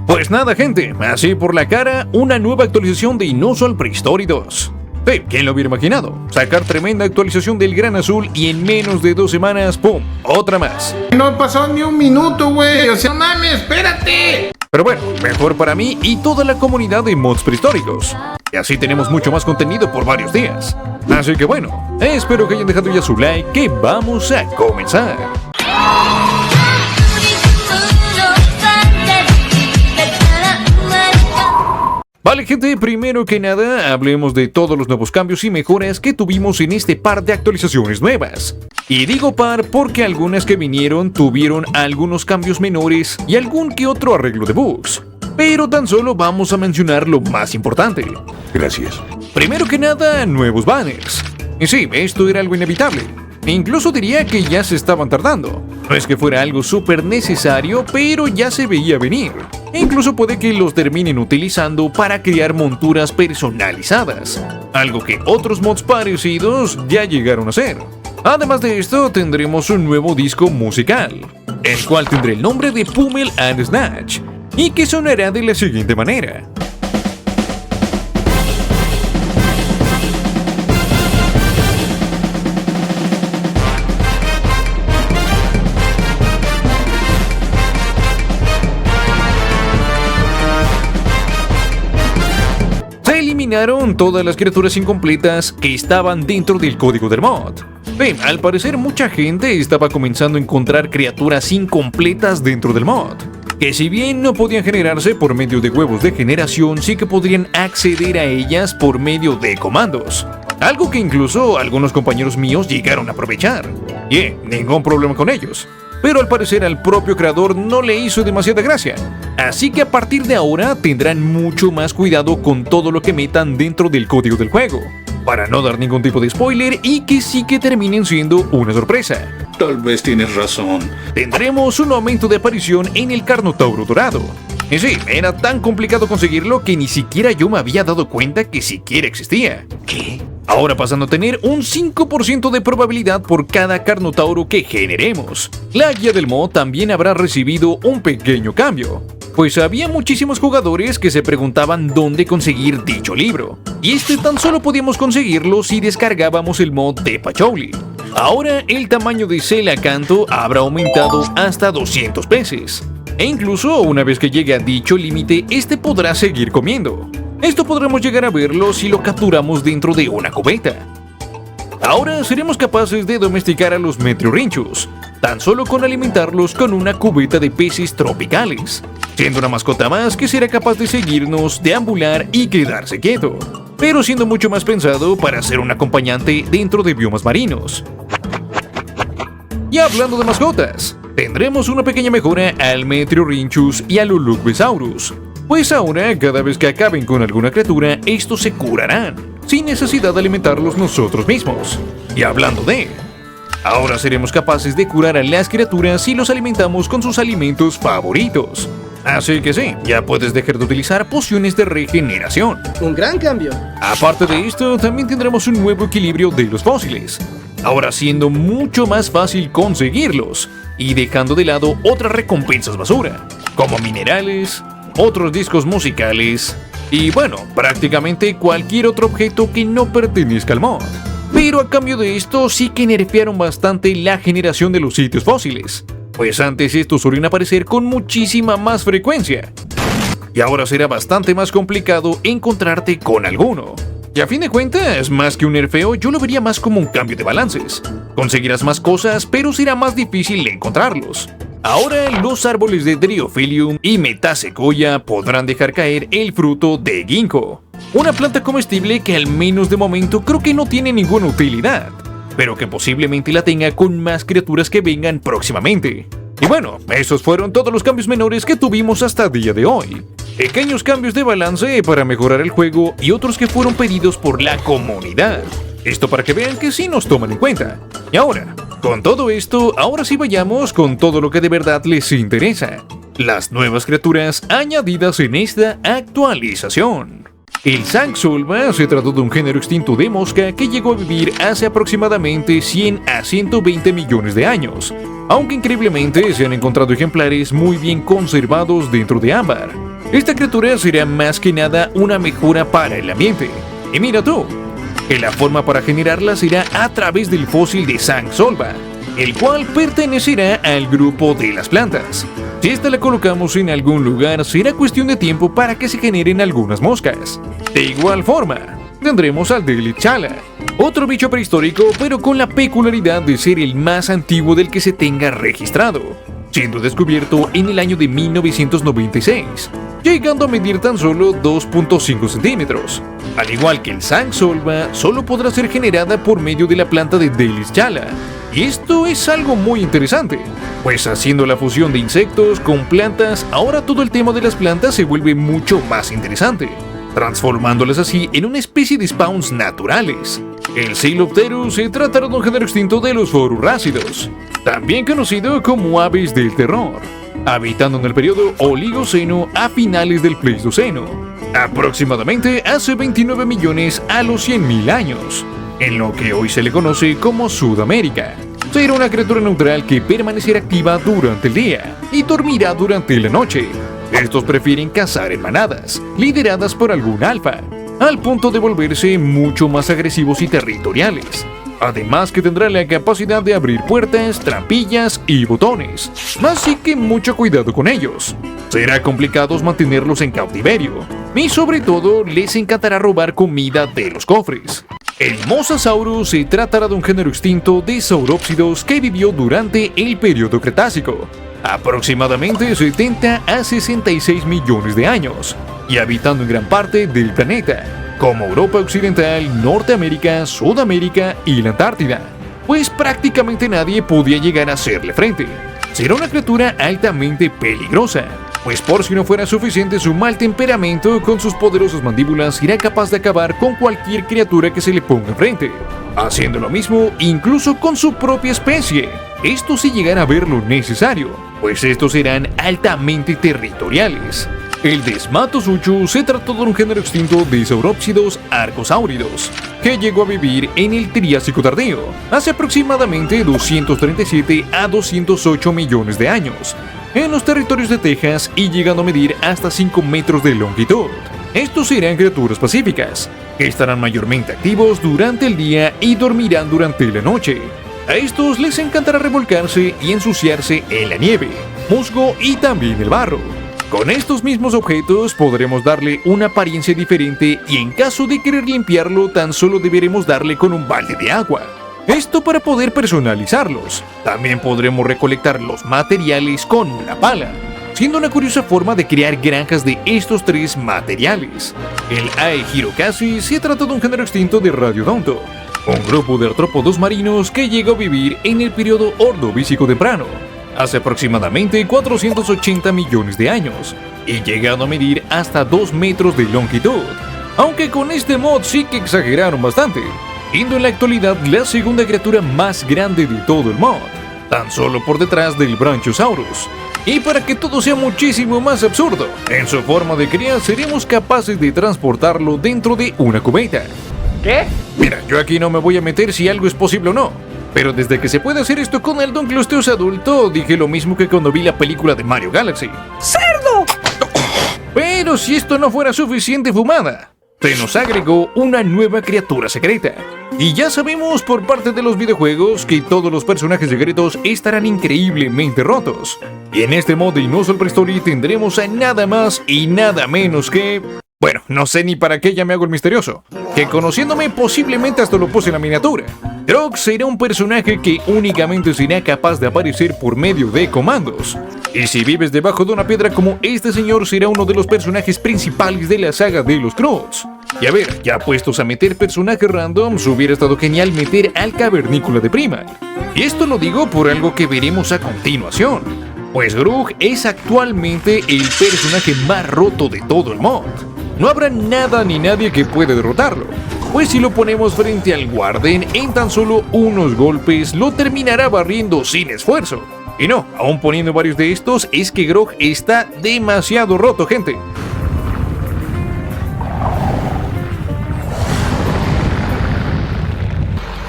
Pues nada, gente, así por la cara, una nueva actualización de Inusual Prehistory 2. ¿Quién lo hubiera imaginado? Sacar tremenda actualización del Gran Azul y en menos de 2 semanas, ¡pum!, otra más. No pasó ni un minuto, güey, o sea, mames, espérate. Pero bueno, mejor para mí y toda la comunidad de mods prehistóricos. Y así tenemos mucho más contenido por varios días. Así que bueno, espero que hayan dejado ya su like, que vamos a comenzar. Vale, gente, primero que nada, hablemos de todos los nuevos cambios y mejoras que tuvimos en este par de actualizaciones nuevas. Y digo par porque algunas que vinieron tuvieron algunos cambios menores y algún que otro arreglo de bugs. Pero tan solo vamos a mencionar lo más importante. Gracias. Primero que nada, nuevos banners. Y sí, esto era algo inevitable. Incluso diría que ya se estaban tardando. No es que fuera algo súper necesario, pero ya se veía venir. E incluso puede que los terminen utilizando para crear monturas personalizadas. Algo que otros mods parecidos ya llegaron a hacer. Además de esto, tendremos un nuevo disco musical, el cual tendrá el nombre de Pummel and Snatch, y que sonará de la siguiente manera. Eliminaron todas las criaturas incompletas que estaban dentro del código del mod. Al parecer mucha gente estaba comenzando a encontrar criaturas incompletas dentro del mod, que si bien no podían generarse por medio de huevos de generación, sí que podrían acceder a ellas por medio de comandos. Algo que incluso algunos compañeros míos llegaron a aprovechar. Ningún problema con ellos. Pero al parecer al propio creador no le hizo demasiada gracia. Así que a partir de ahora tendrán mucho más cuidado con todo lo que metan dentro del código del juego, para no dar ningún tipo de spoiler y que sí que terminen siendo una sorpresa. Tal vez tienes razón. Tendremos un aumento de aparición en el Carnotauro dorado. Y sí, era tan complicado conseguirlo que ni siquiera yo me había dado cuenta que siquiera existía. ¿Qué? Ahora pasando a tener un 5% de probabilidad por cada Carnotauro que generemos. La guía del mod también habrá recibido un pequeño cambio, pues había muchísimos jugadores que se preguntaban dónde conseguir dicho libro, y tan solo podíamos conseguirlo si descargábamos el mod de Pacholi. Ahora el tamaño de Celacanto habrá aumentado hasta 200 peces, e incluso una vez que llegue a dicho límite, podrá seguir comiendo. Esto podremos llegar a verlo si lo capturamos dentro de una cubeta. Ahora seremos capaces de domesticar a los Meteorrinchus, tan solo con alimentarlos con una cubeta de peces tropicales, siendo una mascota más que será capaz de seguirnos, deambular y quedarse quieto, pero siendo mucho más pensado para ser un acompañante dentro de biomas marinos. Y hablando de mascotas, tendremos una pequeña mejora al Meteorrinchus y al Ulugbesaurus, pues ahora cada vez que acaben con alguna criatura, estos se curarán, sin necesidad de alimentarlos nosotros mismos. Y hablando de... ahora seremos capaces de curar a las criaturas si los alimentamos con sus alimentos favoritos. Así que sí, ya puedes dejar de utilizar pociones de regeneración. Un gran cambio. Aparte de esto, también tendremos un nuevo equilibrio de los fósiles, ahora siendo mucho más fácil conseguirlos, y dejando de lado otras recompensas basura, como minerales, otros discos musicales, y bueno, prácticamente cualquier otro objeto que no pertenezca al mod. Pero a cambio de esto sí que nerfearon bastante la generación de los sitios fósiles, pues antes estos solían aparecer con muchísima más frecuencia, y ahora será bastante más complicado encontrarte con alguno. Y a fin de cuentas, más que un nerfeo, yo lo vería más como un cambio de balances. Conseguirás más cosas, pero será más difícil encontrarlos. Ahora los árboles de Dryophilium y Metasequoia podrán dejar caer el fruto de Ginkgo, una planta comestible que al menos de momento creo que no tiene ninguna utilidad, pero que posiblemente la tenga con más criaturas que vengan próximamente. Y bueno, esos fueron todos los cambios menores que tuvimos hasta el día de hoy. Pequeños cambios de balance para mejorar el juego y otros que fueron pedidos por la comunidad. Esto para que vean que sí nos toman en cuenta. Y ahora, con todo esto, ahora sí vayamos con todo lo que de verdad les interesa. Las nuevas criaturas añadidas en esta actualización. El Saxolva se trató de un género extinto de mosca que llegó a vivir hace aproximadamente 100 a 120 millones de años, aunque increíblemente se han encontrado ejemplares muy bien conservados dentro de ámbar. Esta criatura será más que nada una mejora para el ambiente. Y mira tú, que la forma para generarla será a través del fósil de Sangsolva, el cual pertenecerá al grupo de las plantas. Si esta la colocamos en algún lugar, será cuestión de tiempo para que se generen algunas moscas. De igual forma, tendremos al Delichala, otro bicho prehistórico, pero con la peculiaridad de ser el más antiguo del que se tenga registrado, siendo descubierto en el año de 1996, llegando a medir tan solo 2.5 centímetros. Al igual que el Sangsolva, solo podrá ser generada por medio de la planta de Delichala. Y esto es algo muy interesante, pues haciendo la fusión de insectos con plantas, ahora todo el tema de las plantas se vuelve mucho más interesante, transformándolas así en una especie de spawns naturales. El Coelopterus se trata de un género extinto de los forurrácidos, también conocido como aves del terror, habitando en el periodo Oligoceno a finales del Pleistoceno, aproximadamente hace 29 millones a los 100.000 años, en lo que hoy se le conoce como Sudamérica. Será una criatura neutral que permanecerá activa durante el día y dormirá durante la noche. Estos prefieren cazar en manadas, lideradas por algún alfa, al punto de volverse mucho más agresivos y territoriales. Además que tendrá la capacidad de abrir puertas, trampillas y botones, así que mucho cuidado con ellos. Será complicado mantenerlos en cautiverio, y sobre todo les encantará robar comida de los cofres. El Mosasaurus se tratará de un género extinto de saurópsidos que vivió durante el periodo Cretácico, aproximadamente 70 a 66 millones de años, y habitando en gran parte del planeta, como Europa Occidental, Norteamérica, Sudamérica y la Antártida, pues prácticamente nadie podía llegar a hacerle frente. Será una criatura altamente peligrosa, pues por si no fuera suficiente su mal temperamento, con sus poderosas mandíbulas será capaz de acabar con cualquier criatura que se le ponga enfrente, haciendo lo mismo incluso con su propia especie, esto si llegara a ver lo necesario, pues estos serán altamente territoriales. El Desmatosuchu se trató de un género extinto de saurópsidos arcosáuridos, que llegó a vivir en el Triásico tardío, hace aproximadamente 237 a 208 millones de años, en los territorios de Texas y llegando a medir hasta 5 metros de longitud. Estos serán criaturas pacíficas, que estarán mayormente activos durante el día y dormirán durante la noche. A estos les encantará revolcarse y ensuciarse en la nieve, musgo y también el barro. Con estos mismos objetos podremos darle una apariencia diferente y en caso de querer limpiarlo tan solo deberemos darle con un balde de agua. Esto para poder personalizarlos. También podremos recolectar los materiales con una pala, siendo una curiosa forma de crear granjas de estos tres materiales. El Aegirocasi se trata de un género extinto de Radiodonto, un grupo de artrópodos marinos que llegó a vivir en el periodo Ordovícico temprano, hace aproximadamente 480 millones de años, y llegando a medir hasta 2 metros de longitud, aunque con este mod sí que exageraron bastante, siendo en la actualidad la segunda criatura más grande de todo el mod, tan solo por detrás del Branchiosaurus. Y para que todo sea muchísimo más absurdo, en su forma de cría seremos capaces de transportarlo dentro de una cubeta. ¿Qué? Mira, yo aquí no me voy a meter si algo es posible o no, pero desde que se puede hacer esto con el Dunkleosteus adulto, dije lo mismo que cuando vi la película de Mario Galaxy. ¡Cerdo! Pero si esto no fuera suficiente fumada, se nos agregó una nueva criatura secreta. Y ya sabemos por parte de los videojuegos que todos los personajes secretos estarán increíblemente rotos. Y en este mod de Inusual Prehistory tendremos a nada más y nada menos que... Bueno, no sé ni para qué ya me hago el misterioso, que conociéndome posiblemente hasta lo puse en la miniatura. Grog será un personaje que únicamente será capaz de aparecer por medio de comandos. Y si vives debajo de una piedra como este señor, será uno de los personajes principales de la saga de los Krauts. Y a ver, ya puestos a meter personajes randoms, hubiera estado genial meter al cavernícola de Primal. Y esto lo digo por algo que veremos a continuación, pues Grog es actualmente el personaje más roto de todo el mod. No habrá nada ni nadie que pueda derrotarlo, pues si lo ponemos frente al Warden, en tan solo unos golpes lo terminará barriendo sin esfuerzo. Y no, aún poniendo varios de estos, es que Grog está demasiado roto, gente.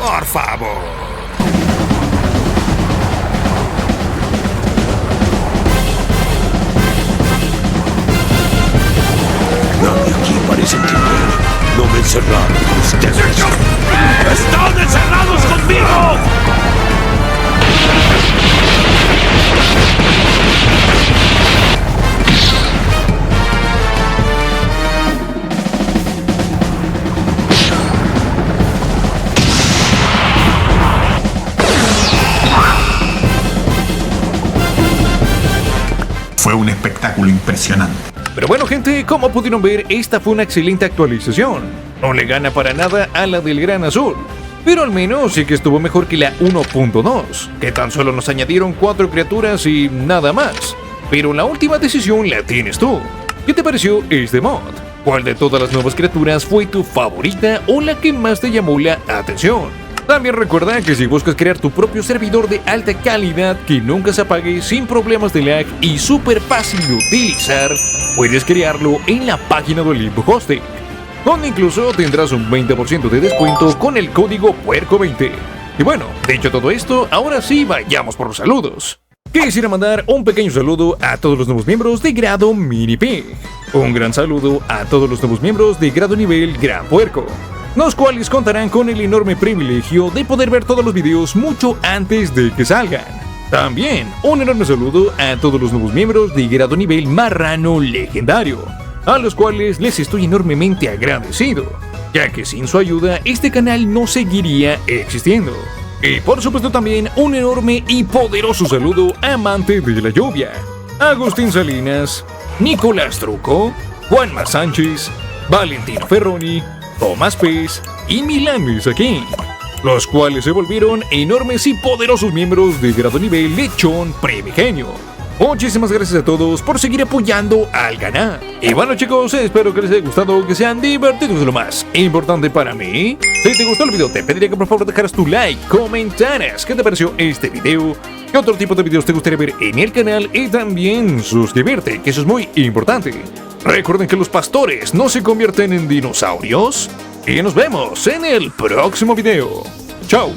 Por favor. encerrados. ¡Están encerrados conmigo! Fue un espectáculo impresionante. Pero bueno, gente, como pudieron ver, esta fue una excelente actualización. No le gana para nada a la del Gran Azul, pero al menos sí que estuvo mejor que la 1.2, que tan solo nos añadieron 4 criaturas y nada más. Pero la última decisión la tienes tú. ¿Qué te pareció este mod? ¿Cuál de todas las nuevas criaturas fue tu favorita o la que más te llamó la atención? También recuerda que si buscas crear tu propio servidor de alta calidad que nunca se apague sin problemas de lag y súper fácil de utilizar, puedes crearlo en la página de Limbo Hosting, donde incluso tendrás un 20% de descuento con el código PUERCO20. Y bueno, dicho todo esto, ahora sí vayamos por los saludos. Quisiera mandar un pequeño saludo a todos los nuevos miembros de grado Mini Pig. Un gran saludo a todos los nuevos miembros de grado nivel Gran Puerco, los cuales contarán con el enorme privilegio de poder ver todos los videos mucho antes de que salgan. También un enorme saludo a todos los nuevos miembros de grado nivel Marrano Legendario, a los cuales les estoy enormemente agradecido, ya que sin su ayuda este canal no seguiría existiendo. Y por supuesto también un enorme y poderoso saludo a Amante de la Lluvia, Agustín Salinas, Nicolás Truco, Juanma Sánchez, Valentino Ferroni, Tomás Pez y Milanes aquí, los cuales se volvieron enormes y poderosos miembros de grado nivel Lechón Primigenio. Muchísimas gracias a todos por seguir apoyando al canal. Y bueno, chicos, espero que les haya gustado, que sean divertidos. Lo más importante para mí, si te gustó el video, te pediría que por favor dejaras tu like, comentaras qué te pareció este video, qué otro tipo de videos te gustaría ver en el canal y también suscribirte, que eso es muy importante. Recuerden que los pastores no se convierten en dinosaurios y nos vemos en el próximo video. Chao.